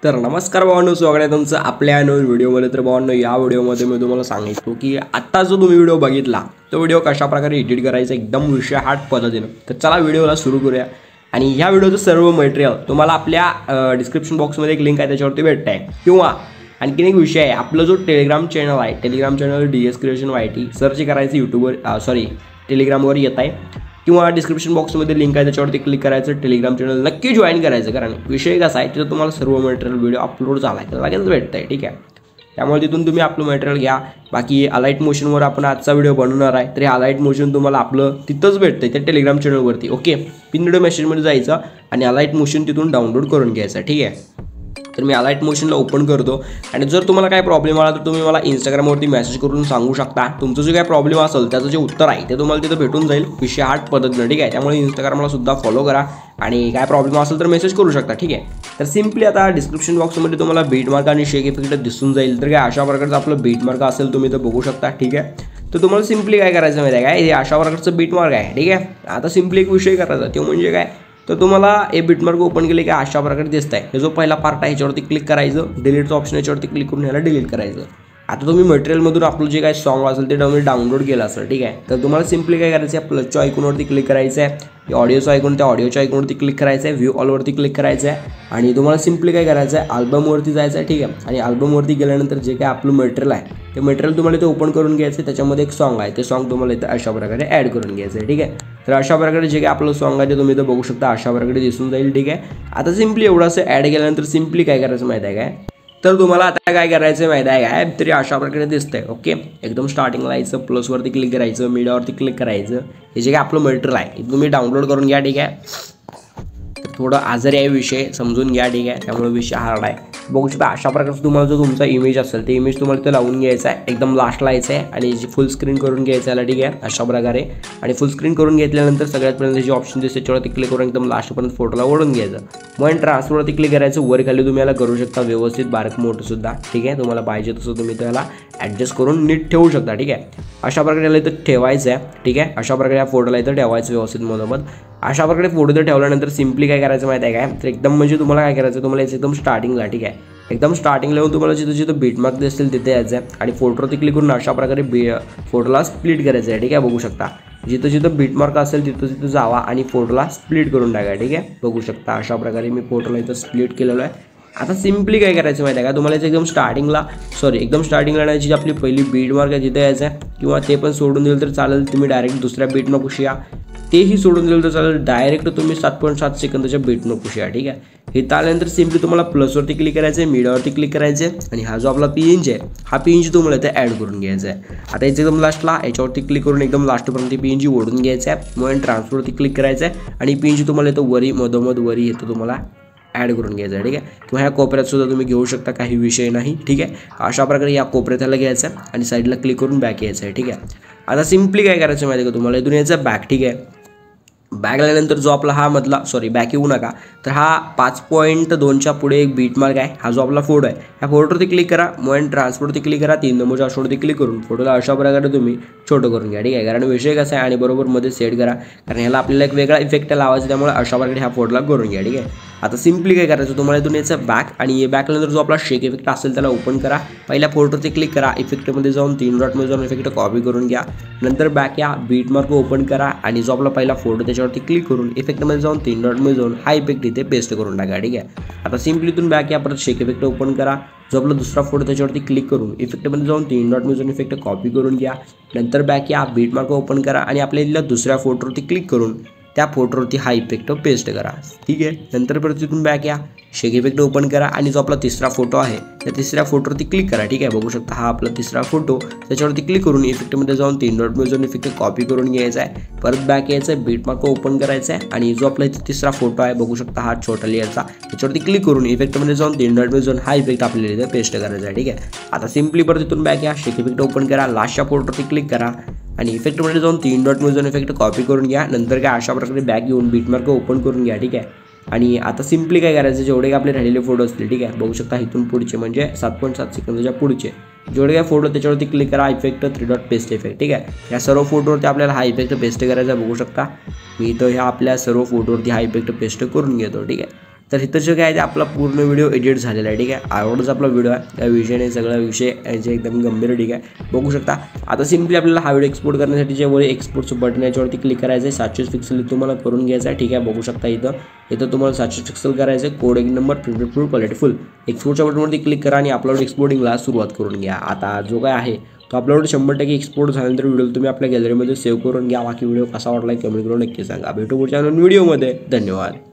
तर नमस्कार भावांनो, स्वागत आहे तुमचं आपल्या नवीन व्हिडिओमध्ये। तर भावांनो, या व्हिडिओमध्ये मी तुम्हाला सांगितलो की आता जो तुम्ही व्हिडिओ बघितला तो व्हिडिओ कशा प्रकारे एडिट करायचा एकदम विषय हार्ड पद्धतीने। तर चला व्हिडिओला सुरू करूया। आणि ह्या व्हिडिओचं सर्व मटेरियल तुम्हाला आपल्या डिस्क्रिप्शन बॉक्समध्ये एक लिंक आहे त्याच्यावरती भेटत आहे। किंवा आणखीन एक विषय आहे, आपलं जो टेलिग्राम चॅनल आहे, Telegram channel DS creation YT search करायचं यूट्यूबवर, टेलिग्रामवर येत आहे किंवा डिस्क्रिप्शन बॉक्समध्ये लिंक आहे त्याच्यावरती क्लिक करायचं, टेलिग्राम चॅनल नक्की जॉईन करायचं। कारण विषय कसा आहे, तिथं तुम्हाला सर्व मटेरियल व्हिडिओ अपलोड झाला आहे लगेच भेटतं आहे, ठीक आहे। त्यामुळे तिथून तुम्ही आपलं मटेरियल घ्या। बाकी अलाइट मोशनवर आपण आजचा व्हिडिओ बनवणार आहे, तर हे अलाइट मोशन तुम्हाला आपलं तिथंच भेटतं आहे त्या टेलिग्राम चॅनलवरती। ओके, पिन व्हिडिओ मेसेजमध्ये जायचं आणि अलाइट मोशन तिथून डाउनलोड करून घ्यायचं, ठीक आहे। तर मी अलाइट मोशनला ओपन करतो आणि जर तुम्हाला काय प्रॉब्लेम आला तर तुम्ही मला इंस्टाग्रामवरती मेसेज करून सांगू शकता। तुमचं जे काय प्रॉब्लेम असेल त्याचं जे उत्तर आहे ते तुम्हाला तिथं भेटून जाईल विषय हार्ड पद्धतीने, ठीक आहे। त्यामुळे इंस्टाग्रामला सुद्धा फॉलो करा आणि काय प्रॉब्लेम असेल तर मेसेज करू शकता, ठीक आहे। तर सिम्पली आता डिस्क्रिप्शन बॉक्समध्ये तुम्हाला बीट मार्क आणि शेक इफेक्ट दिसून जाईल। तर काय अशा प्रकारचं आपलं बीट मार्क असेल तुम्ही इथं बघू शकता, ठीक आहे। तर तुम्हाला सिम्पली काय करायचं माहिती आहे काय, हे अशा प्रकारचं बीट मार्क आहे, ठीक आहे। आता सिम्पली एक विषय करायचा तो म्हणजे काय, तर तुम्हाला हे बीटमार्क ओपन केले की अशा प्रकारे दिसत आहे। हे जो पहिला पार्ट आहे ह्याच्यावरती क्लिक करायचं, डिलीटचं ऑप्शन याच्यावरती क्लिक करून ह्याला डिलीट करायचं। आता तुम्ही मटेरियलमधून आपलं जे काही सॉन्ग असेल ते डाउनलोड केलं असेल, ठीक आहे। तर तुम्हाला सिम्पली काय करायचं आहे, प्लसच्या आयकॉनवरती क्लिक करायचं आहे, ऑडिओचं आयकॉन त्या ऑडिओच्या आयकॉनवरती क्लिक करायचं आहे, व्ह्यू ऑलवरती क्लिक करायचं आहे आणि तुम्हाला सिम्पली काय करायचं आहे, अल्बमवरती जायचं आहे, ठीक आहे। आणि अल्बमवरती गेल्यानंतर जे काय आपलं मटेरियल आहे ते मटेरियल तुम्हाला इथे ओपन करून घ्यायचं आहे। त्याच्यामध्ये एक सॉन्ग आहे, ते सॉन्ग तुम्हाला इथं अशा प्रकारे ॲड करून घ्यायचं आहे, ठीक आहे। तर अशा प्रकारे जे काय आपलं सॉन्ग आहे ते तुम्ही इथं बघू शकता, अशा प्रकारे दिसून जाईल, ठीक आहे। आता सिम्पली एवढं असं ॲड केल्यानंतर सिम्पली काय करायचं माहिती आहे काय, तर तुम्हाला आता काय करायचं माहिती आहे काय, तरी अशा प्रकारे दिसतंय। ओके, एकदम स्टार्टिंगला यायचं, प्लसवरती क्लिक करायचं, मीडियावरती क्लिक करायचं, हे जे काय आपलं मटेरियल आहे हे तुम्ही डाउनलोड करून घ्या, ठीक आहे। तर थोडं आजारी आहे विषय, समजून घ्या, ठीक आहे। त्यामुळे विषय हार्ड आहे, बघू शकता। अशा प्रकारचं तुम्हाला जो तुमचा इमेज असेल ते इमेज तुम्हाला इथं लावून घ्यायचा आहे, एकदम लास्टला यायचं आहे आणि फुल स्क्रीन करून घ्यायचं आहे, ठीक आहे। अशा प्रकारे आणि फुल स्क्रीन करून घेतल्यानंतर सगळ्यात पहिल्यांदा जे ऑप्शन दिसते त्याच्यावरती क्लिक करून एकदम लास्टपर्यंत फोटोला ओढून घ्यायचं। मग ट्रान्सफरवरती क्लिक करायचं, वर खाली तुम्ही याला करू शकता व्यवस्थित बारीक मोठं सुद्धा, ठीक आहे। तुम्हाला पाहिजे तसं तुम्ही त्याला ॲडजस्ट करून नीट ठेवू शकता, ठीक आहे। अशा प्रकारे याला इथं ठेवायचं आहे, ठीक आहे। अशा प्रकारे या फोटोला इथं ठेवायचं व्यवस्थित मधोमध। अशा प्रकारे फोटो इथं ठेवल्यानंतर सिम्पली काय करायचं माहिती आहे काय, तर एकदम म्हणजे तुम्हाला काय करायचं, तुम्हाला याचं एकदम स्टार्टिंगला, ठीक आहे, एकदम स्टार्टिंगला येऊन तुम्हाला जिथं जिथं बीटमार्क दिसतील तिथे यायचं आहे आणि फोटोवरती क्लिक करून अशा प्रकारे फोटोला स्प्लिट करायचं आहे, ठीक आहे। बघू शकता जिथं जिथं बीटमार्क असेल तिथं तिथं जावा आणि फोटोला स्प्लिट करून टाका, ठीक आहे। बघू शकता अशा प्रकारे मी फोटोला इथं स्प्लिट केलेलं आहे। आता सिम्पली काय करायचं माहिती आहे का, तुम्हाला एकदम स्टार्टिंगला नाही, जी आपली पहिली बीटमार्क आहे तिथे यायचं आहे, किंवा ते पण सोडून दिलं तर चालेल, तुम्ही डायरेक्ट दुसऱ्या बीटमार्कशी या, तेही सोडून दिलं तर चालेल, डायरेक्ट तुम्ही 7.7 सेकंदाच्या बीटमार्कशी या, ठीक आहे। हे आल्यानंतर सिम्पली तुम्हाला प्लसवरती क्लिक करायचं आहे, मीडियावरती क्लिक करायचं आहे आणि हा जो आपला PNG आहे हा PNG तुम्हाला इथे ॲड करून घ्यायचा आहे। आता याचं एकदम लास्टला याच्यावरती क्लिक करून एकदम लास्टपर्यंत PNG ओढून घ्यायचं आहे, मग ट्रान्सफरवरती क्लिक करायचं आहे आणि PNG तुम्हाला इथं वरी मधोमध वरी येतं तुम्हाला ॲड करून घ्यायचं आहे, ठीक आहे। किंवा ह्या कोपऱ्यात सुद्धा तुम्ही घेऊ शकता, काही विषय नाही, ठीक आहे। अशा प्रकारे या कोपऱ्यात ह्याला घ्यायचं आहे आणि साईडला क्लिक करून बॅक यायचं आहे, ठीक आहे। आता सिम्पली काय करायचं माहिती आहे का तुम्हाला, इथून यायचं बॅक, ठीक आहे। बॅक आल्यानंतर जो आपला हा मधला बॅक येऊ नका, तर हा 5.2च्या पुढे एक बीटमार्क आहे, हा जो आपला फोटो आहे ह्या फोटोवरती क्लिक करा, मग ट्रान्सफरवरती क्लिक करा, 3 नंबरच्या ऑप्शनवरती क्लिक करून फोटोला अशा प्रकारे तुम्ही छोटं करून घ्या, ठीक आहे। कारण विषय कसा आहे आणि बरोबर मध्ये सेट करा, कारण ह्याला आपल्याला एक वेगळा इफेक्ट लावायचा, त्यामुळे अशा प्रकारे ह्या फोटोला करून घ्या, ठीक आहे। आता सिम्पली काय करायचं, तुम्हाला इथून यायचं बॅक आणि हे बॅक आल्यानंतर जो आपला शेक इफेक्ट असेल त्याला ओपन करा, पहिल्या फोटोवरती क्लिक करा, इफेक्टमध्ये जाऊन 3 डॉटमध्ये जाऊन इफेक्ट कॉपी करून घ्या, नंतर बॅक या, बीटमार्क ओपन करा आणि जो आपला पहिला फोटो त्याच्यावरती क्लिक करून इफेक्टमध्ये जाऊन 3 डॉटमध्ये जाऊन हा इफेक्ट इथे पेस्ट करून टाका, ठीक आहे। आता सिम्पली इथून बॅक या, परत शेक इफेक्ट ओपन करा, जो आपला दुसरा फोटो त्याच्यावरती क्लिक करून इफेक्टमध्ये जाऊन 3 डॉटमध्ये जाऊन इफेक्ट कॉपी करून घ्या, नंतर बॅक या, बीटमार्क ओपन करा आणि आपल्या दुसऱ्या फोटोवरती क्लिक करून त्या फोटोवरती हा इफेक्ट पेस्ट करा, ठीक आहे। नंतर परत तिथून बॅक या, शेक इफेक्ट ओपन करा आणि जो आपला तिसरा फोटो आहे त्या तिसऱ्या फोटोवरती क्लिक करा, ठीक आहे। बघू शकता हा आपला तिसरा फोटो, त्याच्यावरती क्लिक करून इफेक्टमध्ये जाऊन 3 डॉटमध्ये जाऊन इफेक्ट कॉपी करून घ्यायचा आहे, परत बॅक यायचं आहे, बीटमार्क ओपन करायचं आहे आणि जो आपला इथे तिसरा फोटो आहे बघू शकता हा छोटा लेअरचा, त्याच्यावरती क्लिक करून इफेक्टमध्ये जाऊन 3 डॉटमध्ये जाऊन हा इफेक्ट आपल्याला इथे पेस्ट करायचा आहे, ठीक आहे। आता सिम्पली परत तिथून बॅक या, शेक इफेक्ट ओपन करा, लास्टच्या फोटोवरती क्लिक करा आणि इफेक्टमध्ये जाऊन 3 डॉटमध्ये जाऊन इफेक्ट कॉपी करून घ्या, नंतर काय अशा प्रकारे बॅक घेऊन बीटमार्क ओपन करून घ्या, ठीक आहे। आणि आता सिम्पली काय करायचं, जेवढे काय आपले राहिलेले फोटो असतील ठीक आहे, बघू शकता इथून पुढचे म्हणजे 7.7 सेकंदाच्या पुढचे जेवढे काय फोटो त्याच्यावरती क्लिक करा, इफेक्ट 3 डॉट पेस्ट इफेक्ट ठीक आहे. या सर्व फोटोवरती आपल्याला हा इफेक्ट पेस्ट करायचा बघू शकता. मी इथं ह्या आपल्या सर्व फोटोवरती हा इफेक्ट पेस्ट करून घेतो ठीक आहे. तर इथं जे काय आहे ते आपला पूर्ण व्हिडिओ एडिट झालेला आहे ठीक आहे. आवडच आपला व्हिडिओ आहे, त्या विषयाने सगळा विषय याचे एकदम गंभीर ठीक आहे, बघू शकता. आता सिम्पली आपल्याला हा व्हिडिओ एक्सपोर्ट करण्यासाठी जे वर एक्सपोर्टचं बटन याच्यावरती क्लिक करायचं आहे. 720 पिक्सल तुम्हाला करून घ्यायचं आहे ठीक आहे, बघू शकता. इथं तुम्हाला 720 पिक्सल करायचं आहे. Coding number printed full quality full एक्सपोर्टच्या बटनवरती क्लिक करा आणि अपलोड एक्सपोर्टिंगला सुरुवात करून घ्या. आता जो काय आहे तो अपलोड 100% एक्सपोर्ट झाल्यानंतर व्हिडिओ तुम्ही आपल्या गॅलरीमध्ये सेव्ह करून घ्या. बाकी व्हिडिओ कसा वाटला कमेंट करून नक्की सांगा. भेटू पुढच्या व्हिडिओमध्ये. धन्यवाद.